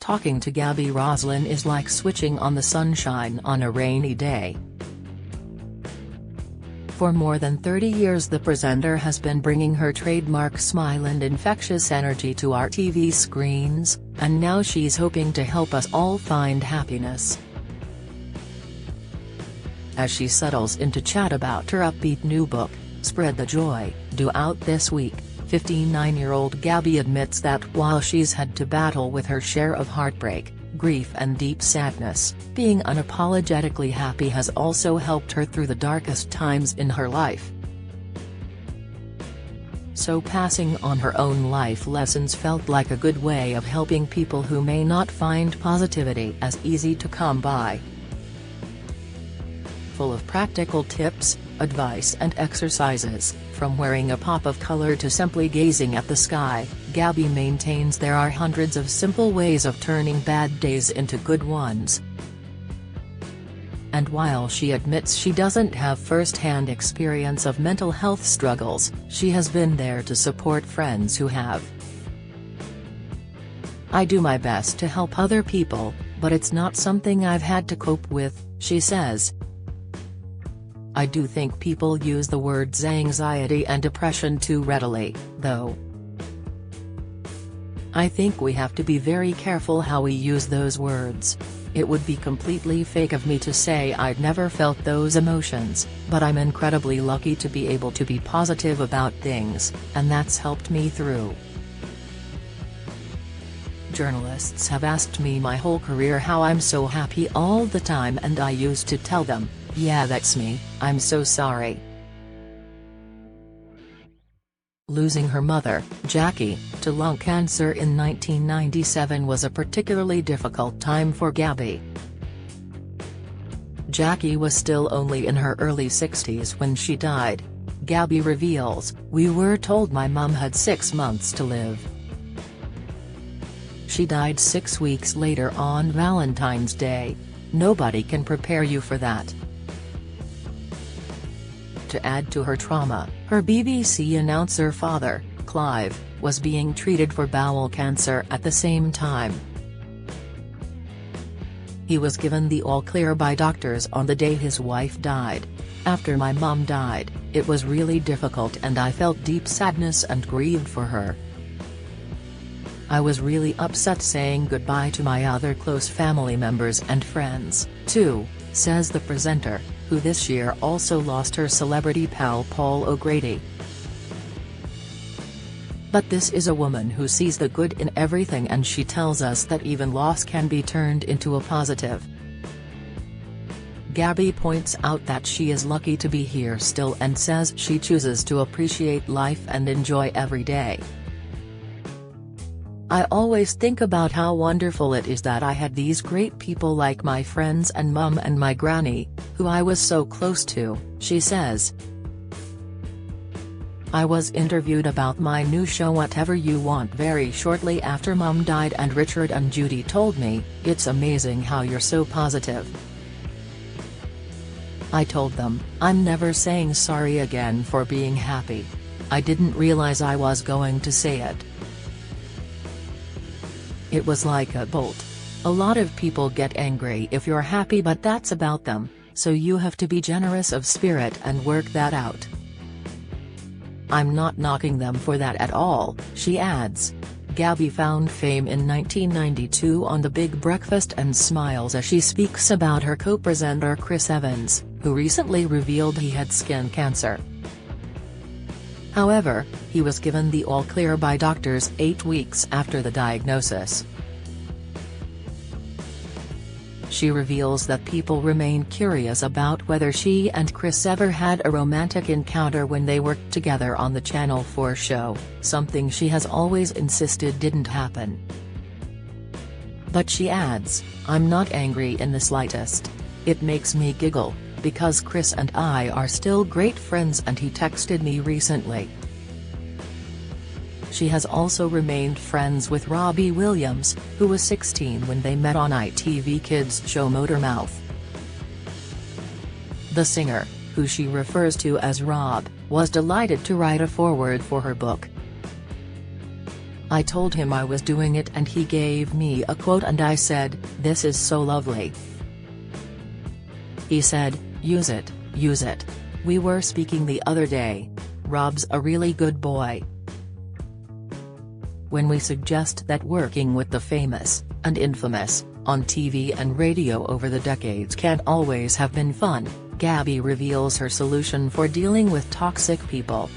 Talking to Gaby Roslin is like switching on the sunshine on a rainy day. For more than 30 years the presenter has been bringing her trademark smile and infectious energy to our TV screens, and now she's hoping to help us all find happiness. As she settles into chat about her upbeat new book, Spread the Joy, due out this week, 59-year-old Gaby admits that while she's had to battle with her share of heartbreak, grief and deep sadness, being unapologetically happy has also helped her through the darkest times in her life. So passing on her own life lessons felt like a good way of helping people who may not find positivity as easy to come by. Full of practical tips, advice and exercises, from wearing a pop of color to simply gazing at the sky, Gaby maintains there are hundreds of simple ways of turning bad days into good ones. And while she admits she doesn't have first-hand experience of mental health struggles, she has been there to support friends who have. "I do my best to help other people, but it's not something I've had to cope with," she says. "I do think people use the words anxiety and depression too readily, though. I think we have to be very careful how we use those words. It would be completely fake of me to say I'd never felt those emotions, but I'm incredibly lucky to be able to be positive about things, and that's helped me through. Journalists have asked me my whole career how I'm so happy all the time, and I used to tell them, 'Yeah, that's me, I'm so sorry.'" Losing her mother, Jackie, to lung cancer in 1997 was a particularly difficult time for Gaby. Jackie was still only in her early 60s when she died. Gaby reveals, "We were told my mum had 6 months to live. She died 6 weeks later on Valentine's Day. Nobody can prepare you for that." To add to her trauma, her BBC announcer father, Clive, was being treated for bowel cancer at the same time. He was given the all-clear by doctors on the day his wife died. "After my mum died, it was really difficult and I felt deep sadness and grieved for her. I was really upset saying goodbye to my other close family members and friends, too," says the presenter, who this year also lost her celebrity pal Paul O'Grady. But this is a woman who sees the good in everything, and she tells us that even loss can be turned into a positive. Gaby points out that she is lucky to be here still and says she chooses to appreciate life and enjoy every day. "I always think about how wonderful it is that I had these great people like my friends and mum and my granny, who I was so close to," she says. "I was interviewed about my new show Whatever You Want very shortly after mum died, and Richard and Judy told me, 'It's amazing how you're so positive.' I told them, I'm never saying sorry again for being happy. I didn't realize I was going to say it. It was like a bolt. A lot of people get angry if you're happy, but that's about them, so you have to be generous of spirit and work that out. I'm not knocking them for that at all," she adds. Gaby found fame in 1992 on The Big Breakfast and smiles as she speaks about her co-presenter Chris Evans, who recently revealed he had skin cancer. However, he was given the all-clear by doctors 8 weeks after the diagnosis. She reveals that people remain curious about whether she and Chris ever had a romantic encounter when they worked together on the Channel 4 show, something she has always insisted didn't happen. But she adds, "I'm not angry in the slightest. It makes me giggle, because Chris and I are still great friends and he texted me recently." She has also remained friends with Robbie Williams, who was 16 when they met on ITV Kids show Motormouth. The singer, who she refers to as Rob, was delighted to write a foreword for her book. I told him I was doing it and he gave me a quote and I said, "This is so lovely." He said, "Use it, use it. We were speaking the other day. Rob's a really good boy." When we suggest that working with the famous, and infamous, on TV and radio over the decades can't always have been fun, Gaby reveals her solution for dealing with toxic people.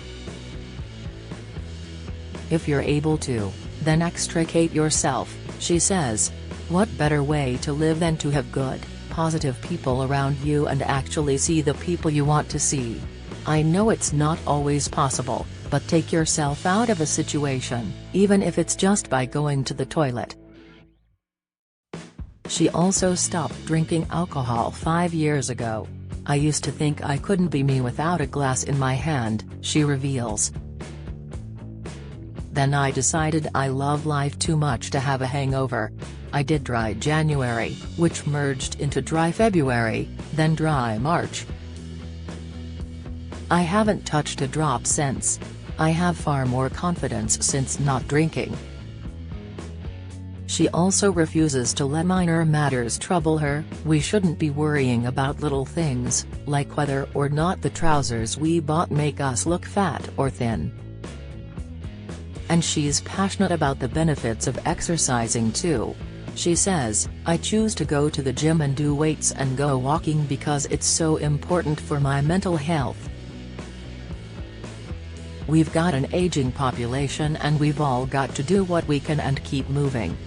"If you're able to, then extricate yourself," she says. "What better way to live than to have good, positive people around you and actually see the people you want to see? I know it's not always possible, but take yourself out of a situation, even if it's just by going to the toilet." She also stopped drinking alcohol 5 years ago. "I used to think I couldn't be me without a glass in my hand," she reveals. "Then I decided I love life too much to have a hangover. I did dry January, which merged into dry February, then dry March. I haven't touched a drop since. I have far more confidence since not drinking." She also refuses to let minor matters trouble her. "We shouldn't be worrying about little things, like whether or not the trousers we bought make us look fat or thin." And she's passionate about the benefits of exercising too. She says, "I choose to go to the gym and do weights and go walking because it's so important for my mental health. We've got an aging population and we've all got to do what we can and keep moving."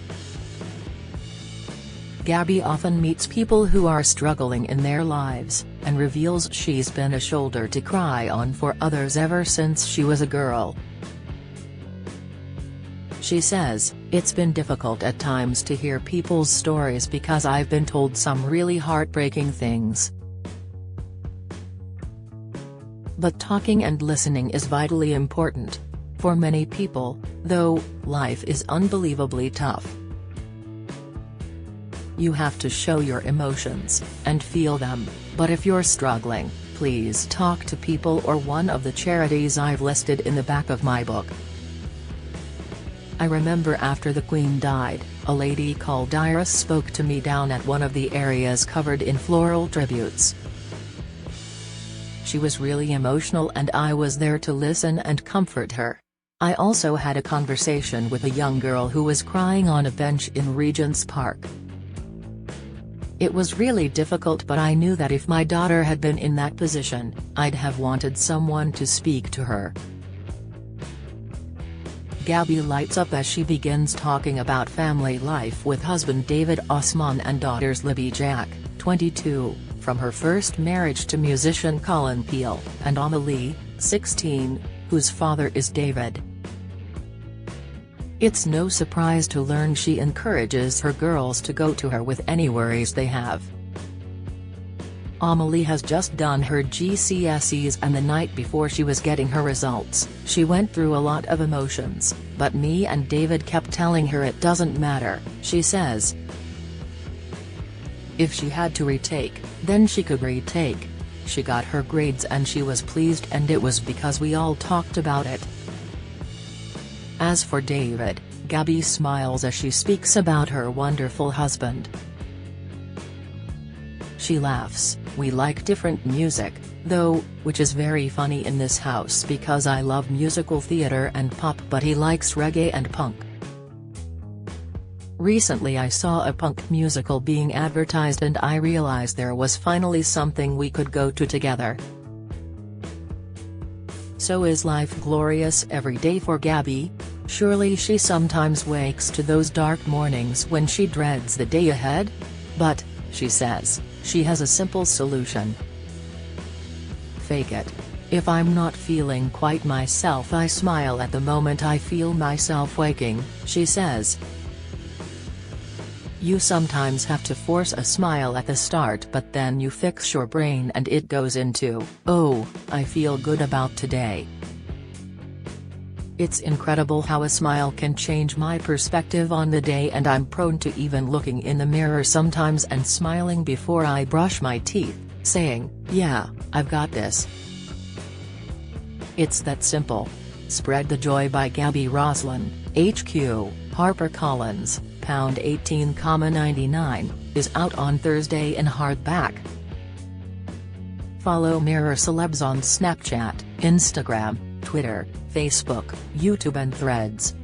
Gaby often meets people who are struggling in their lives, and reveals she's been a shoulder to cry on for others ever since she was a girl. She says, "It's been difficult at times to hear people's stories because I've been told some really heartbreaking things. But talking and listening is vitally important. For many people, though, life is unbelievably tough. You have to show your emotions, and feel them, but if you're struggling, please talk to people or one of the charities I've listed in the back of my book. I remember after the Queen died, a lady called Iris spoke to me down at one of the areas covered in floral tributes. She was really emotional and I was there to listen and comfort her. I also had a conversation with a young girl who was crying on a bench in Regent's Park. It was really difficult, but I knew that if my daughter had been in that position, I'd have wanted someone to speak to her." Gaby lights up as she begins talking about family life with husband David Osman and daughters Libby Jack, 22, from her first marriage to musician Colin Peel, and Amelie, 16, whose father is David. It's no surprise to learn she encourages her girls to go to her with any worries they have. Amelie has just done her GCSEs and the night before she was getting her results, she went through a lot of emotions, but me and David kept telling her it doesn't matter, she says. If she had to retake, then she could retake. She got her grades and she was pleased, and it was because we all talked about it. As for David, Gaby smiles as she speaks about her wonderful husband. She laughs, "We like different music, though, which is very funny in this house because I love musical theater and pop, but he likes reggae and punk. Recently I saw a punk musical being advertised and I realized there was finally something we could go to together." So is life glorious every day for Gaby? Surely she sometimes wakes to those dark mornings when she dreads the day ahead? But, she says, she has a simple solution. Fake it. If I'm not feeling quite myself, I smile at the moment I feel myself waking, she says. You sometimes have to force a smile at the start, but then you fix your brain and it goes into, "Oh, I feel good about today." It's incredible how a smile can change my perspective on the day, and I'm prone to even looking in the mirror sometimes and smiling before I brush my teeth, saying, "Yeah, I've got this." It's that simple. Spread the Joy by Gaby Roslin, HQ, HarperCollins, £18.99, is out on Thursday in hardback. Follow Mirror Celebs on Snapchat, Instagram, Twitter, Facebook, YouTube and Threads.